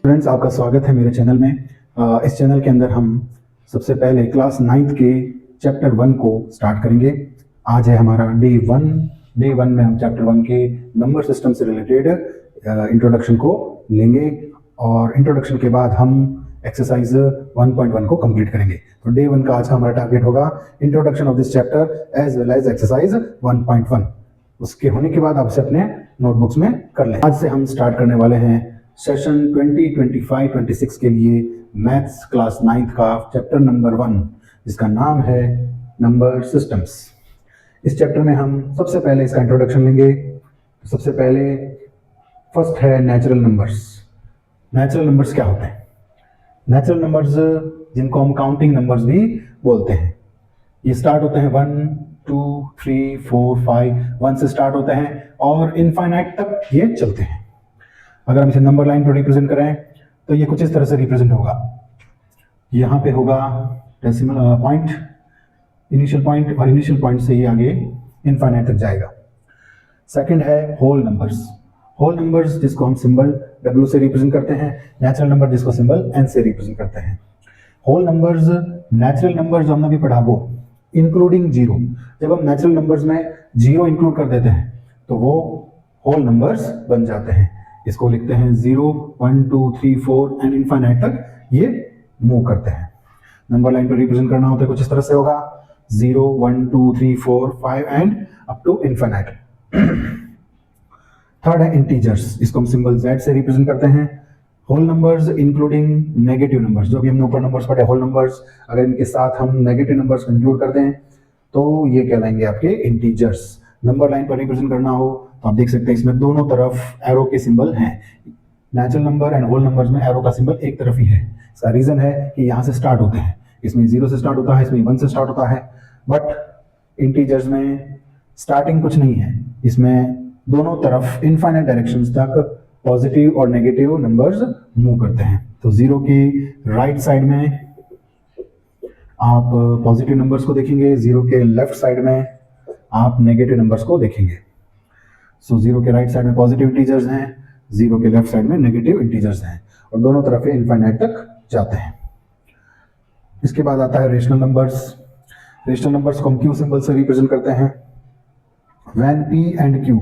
Friends, आपका स्वागत है मेरे चैनल में। इस चैनल के अंदर हम सबसे पहले क्लास 9th के चैप्टर 1 को स्टार्ट करेंगे। आज है हमारा डे 1। डे 1 में हम चैप्टर 1 के नंबर सिस्टम से रिलेटेड इंट्रोडक्शन को लेंगे और इंट्रोडक्शन के बाद हम एक्सरसाइज 1.1 को कंप्लीट करेंगे। तो डे 1 का आज का हमारा टारगेट होगा introduction of this chapter as well as exercise 1.1। उसके होने के बाद आप इसे अपने नोटबुक्स में कर लें। आज से हम स्टार्ट करने वाले हैं सेशन 2025-26 के लिए मैथ्स क्लास 9th का चैप्टर नंबर 1, जिसका नाम है नंबर सिस्टम्स। इस चैप्टर में हम सबसे पहले इसका इंट्रोडक्शन लेंगे। सबसे पहले फर्स्ट है नेचुरल नंबर्स। नेचुरल नंबर्स क्या होते हैं? नेचुरल नंबर्स, जिनको हम काउंटिंग नंबर्स भी बोलते हैं, ये स्टार्ट होते हैं 1 2 3 4 5। 1 से स्टार्ट होते हैं और इनफाइनाइट तक ये चलते हैं। अगर हम इसे नंबर लाइन पर रिप्रेजेंट करें तो ये कुछ इस तरह से रिप्रेजेंट होगा। यहाँ पे होगा डेसिमल पॉइंट, इनिशियल पॉइंट, और इनिशियल पॉइंट से ये आगे इनफाइनाइट तक जाएगा। सेकंड है होल नंबर्स। होल नंबर्स जिसको हम सिंबल W से रिप्रेजेंट करते हैं, नेचुरल नंबर जिसको सिंबल N से रिप्रेजेंट करते हैं। होल नंबर्स, नेचुरल नंबर जो हमने भी पढ़ा वो इंक्लूडिंग जीरो। जब हम नेचुरल नंबर्स में जीरो इंक्लूड कर देते हैं तो वो होल नंबर्स बन जाते हैं। इसको लिखते हैं 0 1 2 3 4 एंड इनफाइनाइट तक ये मूव करते हैं। नंबर लाइन पर रिप्रेजेंट करना होता है कुछ इस तरह से होगा 0 1 2 3 4 5 and up to infinite. Third है इंटीजर्स, इसको हम सिंबल Z से रिप्रेजेंट करते हैं। Whole numbers including negative numbers, जो भी हमने ऊपर नंबर्स पढ़े होल नंबर्स, अगर इनके साथ हम नेगेटिव नंबर्स को इंक्लूड कर दें तो ये कहलाएंगे आपके इंटीजर्स। नंबर लाइन पर रिप्रेजेंट करना हो तो आप देख सकते हैं इसमें दोनों तरफ एरो के सिंबल हैं। Natural number and whole numbers में एरो का सिंबल एक तरफ ही है। इसका रीजन है कि यहाँ से स्टार्ट होते हैं, इसमें 0 से स्टार्ट होता है, इसमें 1 से स्टार्ट होता है। बट इंटीजर्स में स्टार्टिंग कुछ नहीं है, इसमें दोनों तरफ इनफाइनाइट डायरेक्शंस तक पॉजिटिव और नेगेटिव नंबर्स मूव करते हैं। तो 0 के राइट साइड में आप पॉजिटिव नंबर्स को देखेंगे, 0 के लेफ्ट साइड में आप नेगेटिव नंबर्स को देखेंगे। सो 0 के राइट साइड में पॉजिटिव इंटीजर्स हैं, 0 के लेफ्ट साइड में नेगेटिव इंटीजर्स हैं, और दोनों तरफ इनफाइनाइट तक जाते हैं। इसके बाद आता है रेशनल नंबर्स। रेशनल नंबर्स को हम क्यू सिंबल से रिप्रेजेंट करते हैं। When P and Q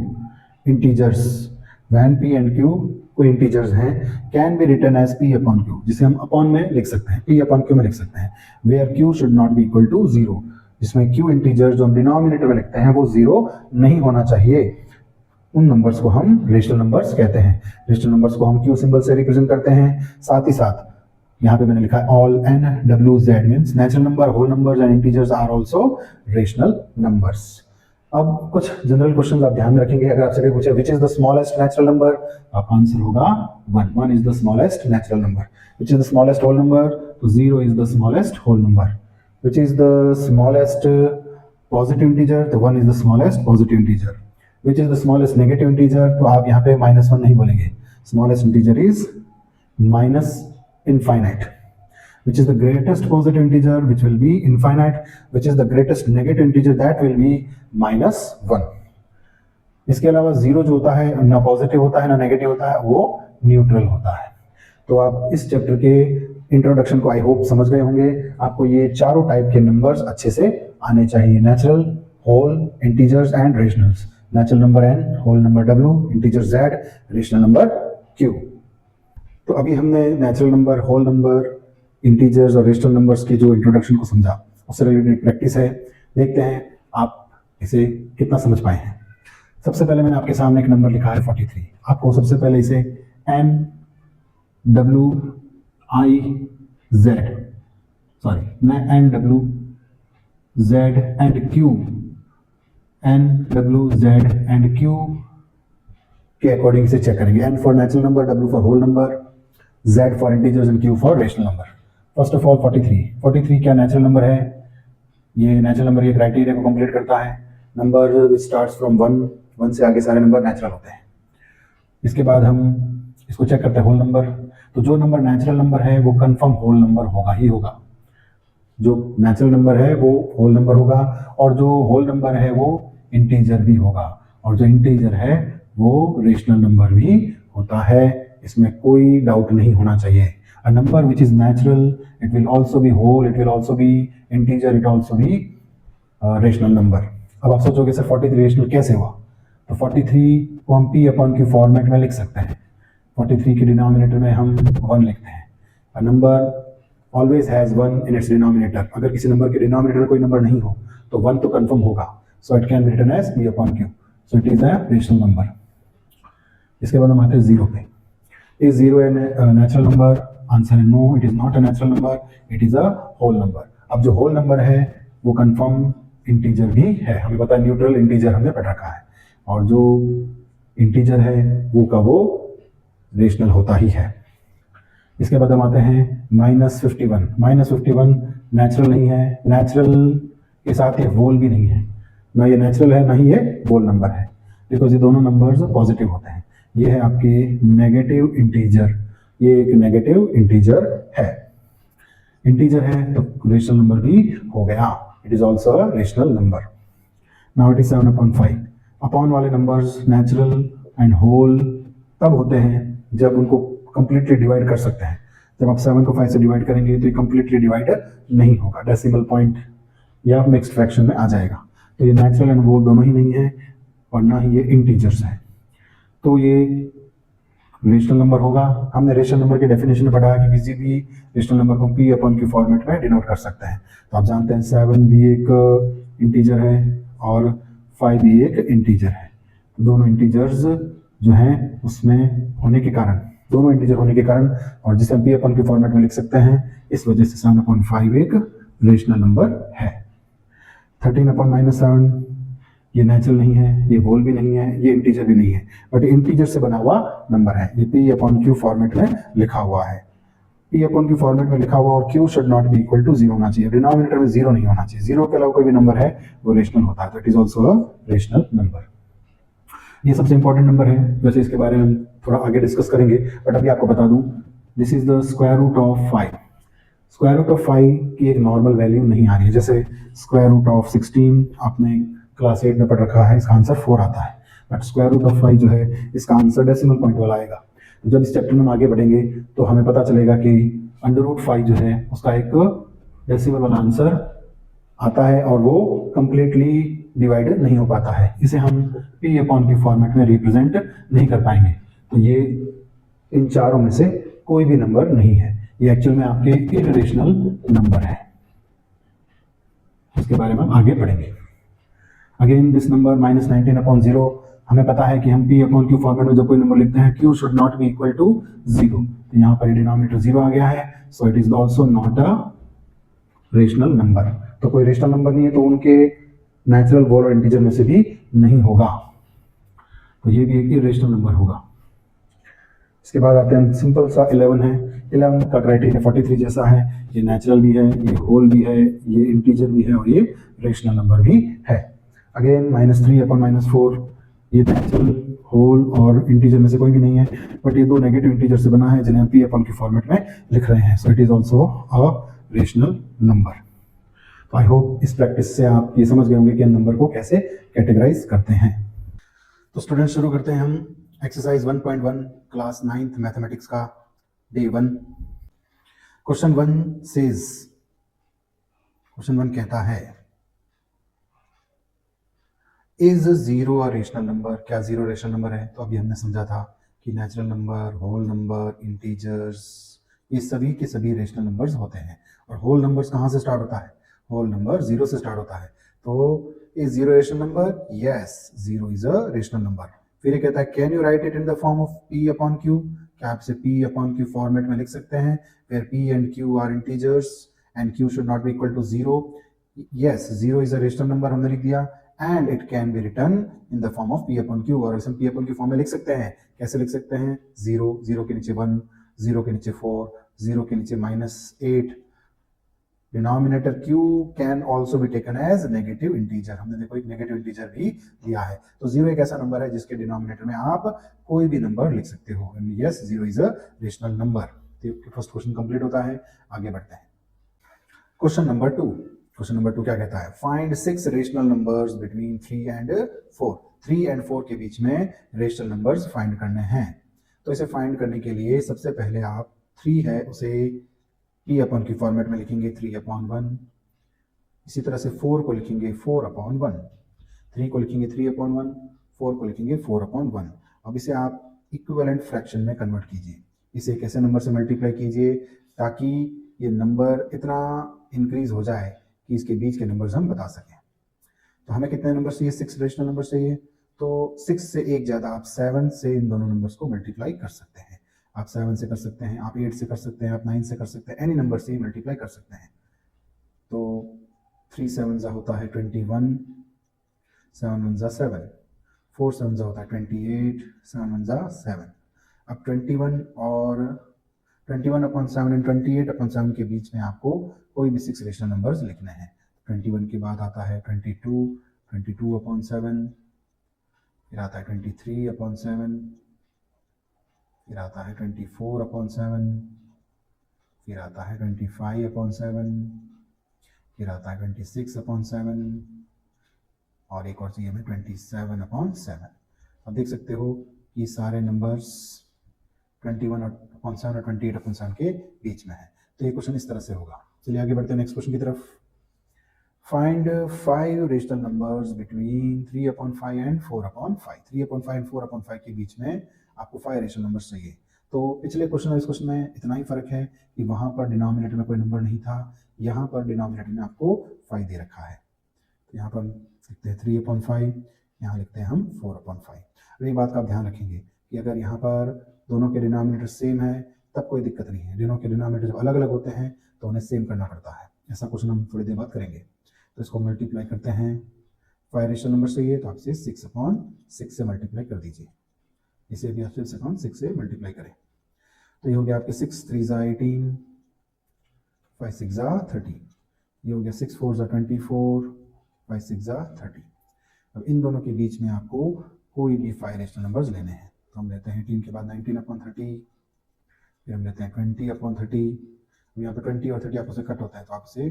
integers, when P and Q कोई इंटीजर्स हैं, can be written as P upon Q, जिसे हम अपॉन में लिख सकते हैं, P अपॉन Q में लिख सकते हैं। Where Q should not be equal to 0, जिसमें Q इंटीजर जो हम डिनोमिनेटर में लिखते हैं वो 0 नहीं होना चाहिए। उन नंबर्स को हम रेशनल नंबर्स कहते हैं। रेशनल नंबर्स को हम Q सिंबल से रिप्रेजेंट करते हैं। साथ ही साथ यहाँ पे मैंने लिखा है all N W Z means natural number, whole numbers and integers are also rational numbers. अब कुछ जनरल क्वेश्चंस आप ध्यान में रखेंगे। अगर आपसे कोई पूछे which is the smallest natural number, आपका आंसर होगा 1। 1 is the smallest natural number. Which is the smallest whole number, तो 0 is the smallest whole number. Which is the smallest positive integer, तो 1 is the smallest positive integer. Which is the smallest negative integer, तो आप यहाँ पे -1 नहीं बोलेंगे। Smallest integer is minus infinite. Which is the greatest positive integer, which will be infinite. Which is the greatest negative integer, that will be -1. इसके अलावा 0 जो होता है ना पॉजिटिव होता है ना नेगेटिव होता है, वो न्यूट्रल होता है। तो आप इस चैप्टर के इंट्रोडक्शन को आई होप समझ गए होंगे। आपको ये चारों टाइप के नंबर्स अच्छे से आने चाहिए, natural, whole, integers and rationals. Natural number N, whole number W, integer Z, rational number Q। तो अभी हमने natural number, whole number, integers और रेशनल नंबर्स के जो इंट्रोडक्शन को समझा, उससे रिलेटेड प्रैक्टिस है। देखते हैं आप इसे कितना समझ पाए हैं। सबसे पहले मैंने आपके सामने एक नंबर लिखा है 43। आपको सबसे पहले इसे N W I Z, sorry मैं N W Z and Q, N W Z and Q के अकॉर्डिंग से चेक करेंगे। N for natural number, W for whole number, Z for integers and Q for rational number. First of all 43 क्या natural number है? ये natural number ये criteria को complete करता है। नंबर विच स्टार्ट्स फ्रॉम 1 से आगे सारे नंबर नेचुरल होते हैं। इसके बाद हम इसको चेक करते हैं होल नंबर। तो जो नंबर नेचुरल नंबर है वो कंफर्म होल नंबर होगा ही होगा। जो नेचुरल नंबर है वो होल नंबर होगा, और जो होल नंबर है वो इंटीजर भी होगा, और जो इंटीजर है वो रेशनल नंबर भी होता है। इसमें कोई डाउट नहीं होना चाहिए। A number which is natural, it will also be whole, it will also be integer, it also be rational number. अब आप सोचोगे सर 43 रेशनल कैसे हुआ? तो 43 को हम P अपॉन Q फॉर्मेट में लिख सकते हैं। 43 के डिनोमिनेटर में हम 1 लिखते हैं। A number always has 1 in its denominator। अगर किसी नंबर के डिनोमिनेटर में कोई नंबर नहीं हो तो 1 तो कंफर्म होगा, so it can be written as P upon Q, so it is a rational number. इसके बाद हम आते हैं जीरो पे। Is zero a natural number? Answer है no, it is not a natural number, it is a whole number. अब जो whole number है वो कंफर्म इंटीजर भी है, हमें पता है न्यूट्रल इंटीजर हमने पढ़ रखा है, और जो इंटीजर है वो का वो रेशनल होता ही है। इसके बाद हम आते हैं -51। -51 नेचुरल नहीं है, नेचुरल के साथ ये होल भी नहीं है, ना ये नेचुरल है ना ही ये होल नंबर है, बिकॉज ये दोनों नंबर्स पॉजिटिव होते हैं। ये है आपके नेगेटिव इंटीजर, ये एक नेगेटिव इंटीजर है। इंटीजर है तो रेशनल नंबर भी हो गया, it is also a rational number. Now it is 7/5। Upon वाले नंबर्स नेचुरल एंड होल तब होते हैं जब उनको कंप्लीटली डिवाइड कर सकते हैं। जब आप 7 को 5 से डिवाइड करेंगे तो ये कंप्लीटली डिवाइड नहीं होगा, डेसिमल पॉइंट या मिक्स्ड फ्रैक्शन में आ जाएगा। तो ये नेचुरल एंड होल दोनों ही नहीं है और ना ही ये इंटीजर्स है, तो ये रेशनल नंबर होगा। हमने रेशनल नंबर के डेफिनेशन में पढ़ा है कि किसी भी रेशनल नंबर को P अपॉन Q फॉर्मेट में डिनोट कर सकते हैं। तो आप जानते हैं 7 भी एक इंटीजर है और 5 भी एक इंटीजर है। तो दोनों इंटीजर्स जो हैं उसमें होने के कारण, दोनों इंटीजर होने के कारण और जिसे हम P अपॉन Q फॉर्मेट में लिख सकते हैं, इस वजह से 7/5 एक रेशनल नंबर है। 13/-7 ये नेचुरल नहीं है, ये होल भी नहीं है, ये इंटीजर भी नहीं है, बट इंटीजर से बना हुआ नंबर है। ये P अपॉन Q फॉर्मेट में लिखा हुआ है। P अपॉन Q फॉर्मेट में लिखा हुआ और Q should not be equal to 0 होना चाहिए, डिनोमिनेटर में 0 नहीं होना चाहिए। 0 के अलावा कोई भी नंबर है वो रेशनल होता है, तो it is also a rational number. ये सबसे इंपॉर्टेंट नंबर है, वैसे इसके बारे में हम थोड़ा आगे डिस्कस करेंगे, बट अभी आपको बता दूं, this is the square root of 5। Square root of 5 की एक नॉर्मल वैल्यू नहीं आ रही है, जैसे स्क्वायर रूट ऑफ 16 आपने क्लास 8 में पढ़ रखा है, इसका आंसर 4 आता है, बट स्क्वायर रूट ऑफ 5 जो है इसका आंसर डेसिमल पॉइंट वाला आएगा। तो जब इस चैप्टर में हम आगे बढ़ेंगे तो हमें पता चलेगा कि √5 जो है उसका एक डेसिमल वाला आंसर आता है और वो कंप्लीटली डिवाइड नहीं हो पाता है, इसे हम P अपॉन Q फॉर्मेट में रिप्रेजेंट नहीं कर पाएंगे। तो ये इन चारों में से कोई भी नंबर नहीं है, ये एक्चुअल में आपके इररेशनल नंबर है। इसके बारे में हम आगे पढ़ेंगे। अगेन दिस नंबर -19/0, हमें पता है कि हम P अपॉन Q फॉर्मेट में जब कोई नंबर लिखते हैं Q should not be equal to 0, तो यहाँ पर डिनोमिनेटर 0 आ गया है, so it is also not a rational number. तो कोई रेशनल नंबर नहीं है तो उनके नेचुरल, होल और इंटीजर में से भी नहीं होगा, तो ये भी एक इररेशनल नंबर होगा। इसके बाद आते हैं सिंपल सा 11 है। 11 का क्राइटेरिया 43 जैसा है, ये नेचुरल भी है, ये होल भी है, ये इंटीजर भी है और ये रेशनल नंबर भी है। अगेन -3/-4, ये नेचुरल, होल और इंटीजर में से कोई भी नहीं है, बट ये दो नेगेटिव इंटीजर से बना है जिन्हें हम P अपॉन Q फॉर्मेट में लिख रहे हैं, सो it is also a rational number. तो आई होप इस प्रैक्टिस से आप ये समझ गए होंगे कि हम नंबर को कैसे कैटेगराइज करते हैं। तो स्टूडेंट्स शुरू करते हैं हम एक्सरसाइज 1.1 क्लास 9th मैथमेटिक्स का डे 1। क्वेश्चन 1 कहता है इज 0 अ रेशनल नंबर? क्या 0 रेशनल नंबर है? तो अभी हमने समझा था कि natural number, whole number, integers, ये सभी के सभी रेशनल नंबर्स होते हैं। और होल नंबर्स कहाँ से स्टार्ट होता है? होल नंबर 0 से स्टार्ट होता है। तो is 0 rational number? Yes, 0 is a rational number. फिर ये कहता है can you right it in the form of P upon Q? क्या आप इसे P अपॉन Q फॉर्मेट में लिख सकते हैं, where P and Q are integers and Q should not be equal to 0? Yes, 0 is a rational number हमने लिख दिया, and it can be written in the form of P upon Q। और इसे हम P अपॉन Q फॉर्म में लिख सकते हैं, कैसे लिख सकते हैं? 0, 0 के नीचे 1, 0 के नीचे 4, 0 के नीचे -8। Denominator Q can also be taken as negative integer, हमने देखो एक नेगेटिव इंटीजर भी दिया है। तो 0 एक ऐसा नंबर है जिसके डिनोमिनेटर में आप कोई भी नंबर लिख सकते हो। Yes, 0 is a rational number. तो फर्स्ट क्वेश्चन कंप्लीट होता है, आगे बढ़ते हैं। क्वेश्चन नंबर 2 क्या कहता है? Find 6 rational numbers between 3 and 4। 3 and 4 के बीच में रेशनल नंबर्स फाइंड करने हैं। तो तो इसे फाइंड करने के लिए सबसे पहले आप 3 है उसे p अपॉन की फॉर्मेट में लिखेंगे 3/1। इसी तरह से 4 को लिखेंगे 4/1, 3 को लिखेंगे 3/1, 4 को लिखेंगे 4/1। अब इसे आप इक्विवेलेंट फ्रैक्शन में कन्वर्ट कीजिए, इसे एक ऐसे नंबर से मल्टीप्लाई कीजिए ताकि ये नंबर इतना इंक्रीज हो जाए कि इसके बीच के नंबर्स हम बता सकें। तो हमें कितने नंबर चाहिए? 6 रेशनल नंबर चाहिए। तो 6 से एक ज़्यादा आप 7 से इन दोनों नंबर्स को मल्टीप्लाई कर सकते हैं। आप 7 से कर सकते हैं, आप 8 से कर सकते हैं, आप 9 से कर सकते हैं, एनी नंबर से मल्टीप्लाई कर सकते हैं। तो 3 7 होता है 21, 7 1 7, 4 7 होता है 28, 7 1 7। अब 21 और 21/7 एंड 28/7 के बीच में आपको कोई भी 6 रेशनल नंबर्स लिखने हैं। 21 के बाद आता है 22, 22/7, फिर आता है 23/7, फिर आता है 24/7, फिर आता है 25/7, फिर आता है 26/7 और एक और चाहिए हमें 27/7। अब देख सकते हो कि सारे नंबर्स 21/7 और 28/7 के बीच में है। तो ये क्वेश्चन इस तरह से होगा। चलिए आगे बढ़ते हैं नेक्स्ट क्वेश्चन की तरफ। Find 5 rational numbers between 3/5 and 4/5। 3/5 and 4/5 के बीच में आपको 5 रेशनल नंबर्स चाहिए। तो पिछले क्वेश्चन और इस क्वेश्चन में इतना ही फर्क है कि वहां पर डिनोमिनेटर में कोई नंबर नहीं था, यहाँ पर डिनोमिनेटर में आपको 5 दे रखा है। तो यहाँ पर लिखते हैं 3/5, यहाँ लिखते हैं हम 4/5। अब एक बात का आप ध्यान रखेंगे कि अगर यहाँ पर दोनों के डिनोमिनेटर सेम है तब कोई दिक्कत नहीं है। दोनों के डिनोमिनेटर जब अलग अलग होते हैं तो उन्हें सेम करना पड़ता है। ऐसा क्वेश्चन हम थोड़ी देर बाद करेंगे। तो इसको मल्टीप्लाई करते हैं, 5 रेशनल नंबर चाहिए तो आप इसे 6/6 से मल्टीप्लाई कर दीजिए। इसे भी आप 6/6 से मल्टीप्लाई करें तो ये हो गया आपके 6 3 18, 5 6 30। ये हो गया 6 4 24, 5 6 30। अब इन दोनों के बीच में आपको कोई भी 5 रेशनल नंबर्स लेने हैं। तो हम लेते हैं 18 के बाद 19/30, फिर हम लेते हैं 20/30। अब यहाँ पर 20 और 30 आपस में कट होता है तो आप इसे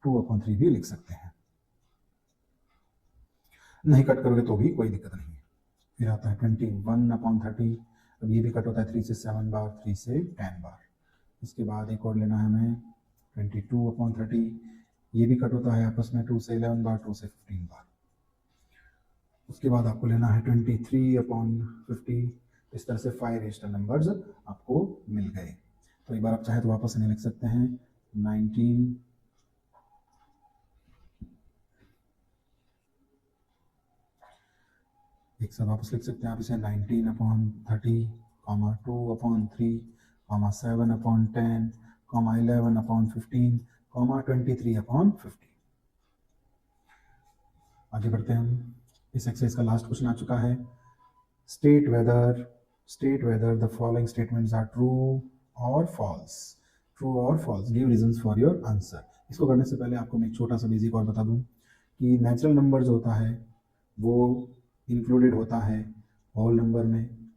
2/3 भी लिख सकते हैं। नहीं कट करोगे तो भी कोई दिक्कत नहीं है। फिर आता है 21/30। अब ये भी कट होता है 3 से 7 बार, 3 से 10 बार। इसके बाद एक और लेना है हमें 22/30। ये भी कट होता है आपस में 2 से 11 बार, 2 से 15 बार। उसके बाद आपको लेना है 23/50। इस तरह से 5 रेशनल नंबर्स आपको मिल गए। तो एक बार आप चाहे तो वापस इन्हें लिख सकते हैं 19, एक साथ वापस लिख सकते हैं आप इसे 19/30, 2/3, 7/10, 11/15, 23/50। आगे बढ़ते हैं हम। इस एक्सरसाइज का लास्ट क्वेश्चन आ चुका है। State whether the following statements are true और फॉल्स। ट्रू और false, give reasons for your answer. इसको करने से पहले आपको मैं एक छोटा सा बेसिक और बता दूं कि नेचुरल नंबर जो होता है वो इंक्लूडेड होता है होल नंबर में।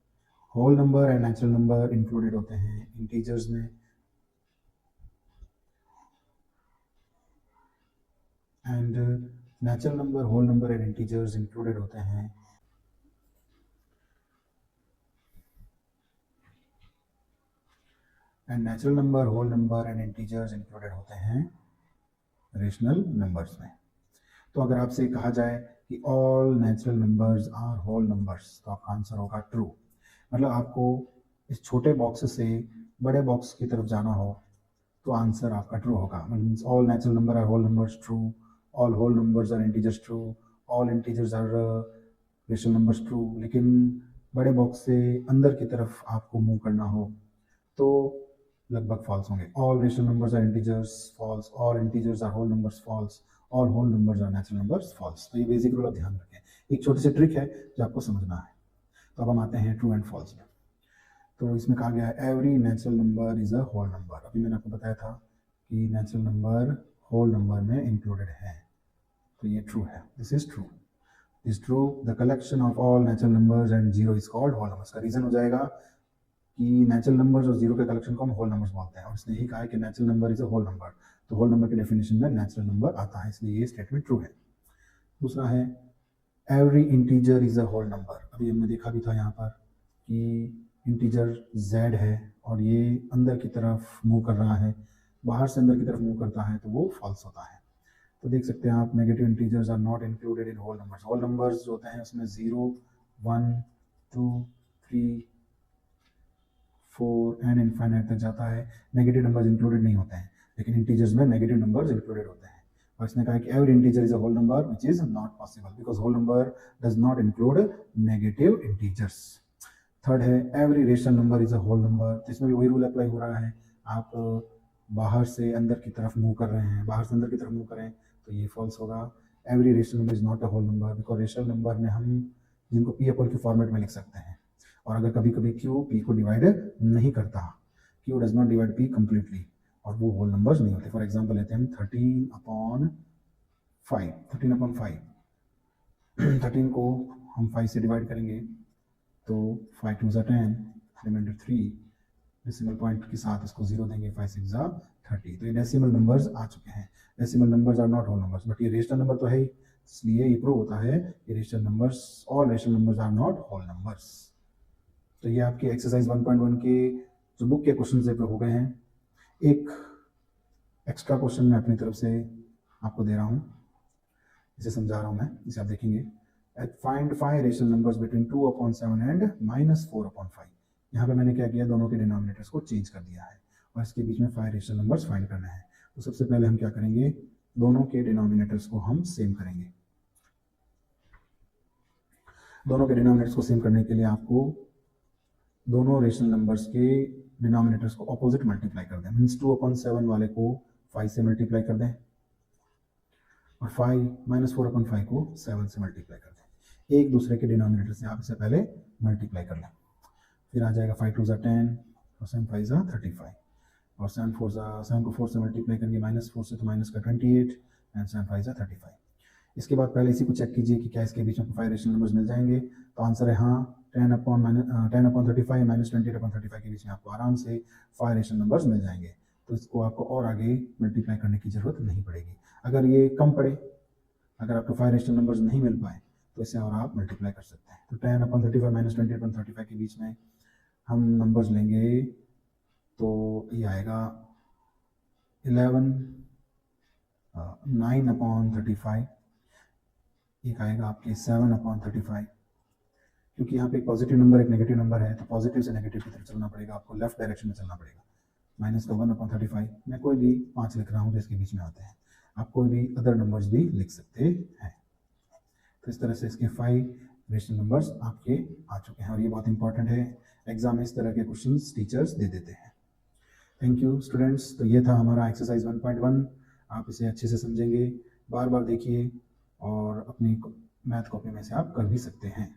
Whole number and natural number included होते हैं इंटीजर्स में। And natural number, whole number and integers included होते हैं रेशनल नंबर्स में। तो अगर आपसे कहा जाए कि all natural numbers are whole numbers तो आपका आंसर होगा ट्रू। मतलब आपको इस छोटे बॉक्स से बड़े बॉक्स की तरफ जाना हो तो आंसर आपका ट्रू होगा। Means all natural number are whole numbers true, all whole numbers are integers true, all integers are rational numbers true. लेकिन बड़े बॉक्स से अंदर की तरफ आपको मूव करना हो तो लगभग फॉल्स होंगे। All rational numbers are integers, false. All integers are whole numbers, false. All whole numbers are natural numbers, false. तो ये बेसिक रूल आप ध्यान रखें, एक छोटी सी ट्रिक है जो आपको समझना है। तो अब हम आते हैं ट्रू एंड फॉल्स में। तो इसमें कहा गया है every natural number is a whole number. अभी मैंने आपको बताया था कि नेचुरल नंबर होल नंबर में इंक्लूडेड है, तो ये ट्रू है। This is true, is true. The collection of all natural numbers and zero is called whole numbers. का रीजन हो जाएगा कि नेचुरल नंबर्स और जीरो के कलेक्शन को हम होल नंबर्स बोलते हैं, और इसने ही कहा है कि natural number is a whole number. तो होल नंबर की डेफिनेशन में नेचुरल नंबर आता है, इसलिए ये स्टेटमेंट ट्रू है। दूसरा है every integer is a whole number. अभी हमने देखा भी था यहाँ पर कि इंटीजर z है और ये अंदर की तरफ मूव कर रहा है, बाहर से अंदर की तरफ मूव करता है, तो वो फॉल्स होता है। तो देख सकते हैं आप, negative integers are not included in whole numbers. Whole numbers जो होते हैं उसमें 0, 1, 2, 3, 4 एंड इनफाइनाइट तक जाता है। नेगेटिव नंबर्स इंक्लूडेड नहीं होते हैं, लेकिन इंटीजर्स में नेगेटिव नंबर्स इंक्लूडेड होते हैं। और इसने कहा कि every integer is a whole number which is not possible because whole number does not include negative integers. Third है every rational number is a whole number. इसमें भी वही रूल अप्लाई हो रहा है। आप बाहर से अंदर की तरफ मूव कर रहे हैं, बाहर से अंदर की तरफ मूव करें तो ये फॉल्स होगा। Every rational number is not a whole number because rational number में हम जिनको पी अपॉन के फॉर्मेट में लिख सकते हैं, और अगर कभी कभी क्यू पी को डिवाइड नहीं करता, Q does not divide P completely, और वो होल नंबर्स नहीं होते। फॉर एग्जांपल लेते हैं हम 13/5। 13/5 13 को हम 5 से डिवाइड करेंगे तो 5 2 10, रिमाइंडर 3, डेसिमल पॉइंट के साथ इसको 0 देंगे, 5 6 30। तो ये डेसिमल नंबर्स आ चुके हैं। Decimal numbers are not whole numbers, but ये रेशनल नंबर तो है ही, इसलिए ये प्रूव होता है कि rational numbers, all rational numbers are not whole numbers. तो ये आपके एक्सरसाइज 1.1 के जो बुक के क्वेश्चन पेपर हो गए हैं। एक एक्स्ट्रा क्वेश्चन मैं अपनी तरफ से आपको दे रहा हूँ, इसे समझा रहा हूँ मैं, इसे आप देखेंगे। Find 5 rational numbers between 2/7 and -4/5। यहाँ पे मैंने क्या किया, दोनों के डिनोमिनेटर्स को चेंज कर दिया है और इसके बीच में 5 रेशनल नंबर्स फाइंड करना है। तो सबसे पहले हम क्या करेंगे, दोनों के डिनोमिनेटर्स को हम सेम करेंगे। दोनों के डिनोमिनेटर्स को सेम करने के लिए आपको दोनों रेशनल नंबर्स के डिनोमिनेटर्स को ऑपोजिट मल्टीप्लाई कर दें। मीन्स 2/7 वाले को 5 से मल्टीप्लाई कर दें और 5 -4/5 को 7 से मल्टीप्लाई कर दें। एक दूसरे के डिनोमिनेटर से आप इसे पहले मल्टीप्लाई कर लें। फिर आ जाएगा 5 2 10 और 7 5 35 और 7 को 4 से मल्टीप्लाई करेंगे, -4 से तो माइनस का 28 एंड 7 5 35। इसके बाद पहले इसी को चेक कीजिए कि क्या इसके बीच में 5 रेशनल नंबर्स मिल जाएंगे। तो आंसर है हाँ, 10/35 -28/35 के बीच में आपको आराम से 5 रेशनल नंबर्स मिल जाएंगे। तो इसको आपको और आगे मल्टीप्लाई करने की जरूरत नहीं पड़ेगी। अगर ये कम पड़े, अगर आपको 5 रेशनल नंबर्स नहीं मिल पाए तो इसे और आप मल्टीप्लाई कर सकते हैं। तो 10/35 -28/35 के बीच में हम नंबर्स लेंगे तो ये आएगा 11 9/35, एक आएगा आपके 7/35। क्योंकि यहाँ पे एक पॉजिटिव नंबर एक नेगेटिव नंबर है तो पॉजिटिव से नेगेटिव की तरफ चलना पड़ेगा, आपको लेफ्ट डायरेक्शन में चलना पड़ेगा। -1/35, मैं कोई भी 5 लिख रहा हूँ जो इसके बीच में आते हैं, आप कोई भी अदर नंबर्स भी लिख सकते हैं। तो इस तरह से इसके 5 रेशनल नंबर्स आपके आ चुके हैं और ये बहुत इंपॉर्टेंट है, एग्जाम में इस तरह के क्वेश्चंस टीचर्स दे देते हैं। Thank you students. तो ये था हमारा एक्सरसाइज 1.1। आप इसे अच्छे से समझेंगे, बार बार देखिए और अपनी मैथ कॉपी में से आप कर भी सकते हैं।